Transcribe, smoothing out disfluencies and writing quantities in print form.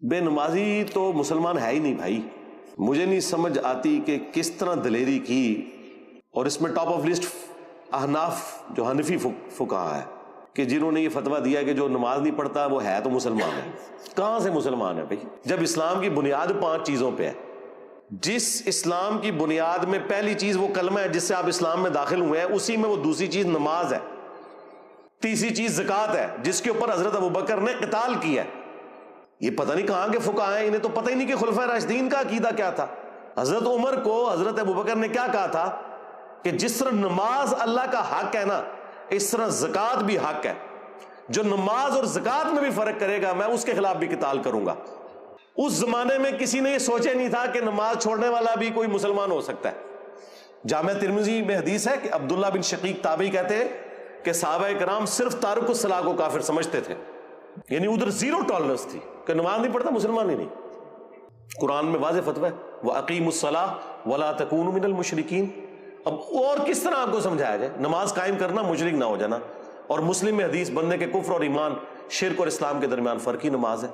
بے نمازی تو مسلمان ہے ہی نہیں بھائی. مجھے نہیں سمجھ آتی کہ کس طرح دلیری کی، اور اس میں ٹاپ آف لسٹ احناف جو حنفی فقہا ہے کہ جنہوں نے یہ فتویٰ دیا کہ جو نماز نہیں پڑھتا وہ ہے تو مسلمان ہے. کہاں سے مسلمان ہے بھائی؟ جب اسلام کی بنیاد 5 چیزوں پہ ہے. جس اسلام کی بنیاد میں پہلی چیز وہ کلمہ ہے جس سے آپ اسلام میں داخل ہوئے ہیں، اسی میں وہ دوسری چیز نماز ہے، تیسری چیز زکوٰۃ ہے جس کے اوپر حضرت ابوبکر نے قتال کیا ہے. یہ پتہ نہیں کہاں کے فقہا ہیں، انہیں تو پتہ ہی نہیں کہ خلفائے راشدین کا عقیدہ کیا تھا. حضرت عمر کو حضرت ابوبکر نے کیا کہا تھا کہ جس طرح نماز اللہ کا حق ہے نا، اس طرح زکوٰۃ بھی حق ہے. جو نماز اور زکوٰۃ میں بھی فرق کرے گا میں اس کے خلاف بھی قتال کروں گا. اس زمانے میں کسی نے یہ سوچے نہیں تھا کہ نماز چھوڑنے والا بھی کوئی مسلمان ہو سکتا ہے. جامع ترمذی میں حدیث ہے کہ عبداللہ بن شقیق تابعی کہتے ہیں کہ صحابہ کرام صرف تارک الصلاۃ کو کافر سمجھتے تھے، یعنی ادھر زیرو ٹالرنس تھی کہ نماز نہیں پڑھتا مسلمان ہی نہیں. قرآن میں واضح فتویٰ ہے وَأَقِیمُوا الصَّلَاةَ وَلَا تَکُونُوا مِنَ الْمُشْرِکِینَ. اب اور کس طرح آپ کو سمجھایا جائے؟ نماز قائم کرنا، مشرک نہ ہو جانا. اور مسلم میں حدیث بندے کے کفر اور ایمان، شرک اور اسلام کے درمیان فرق ہی نماز ہے.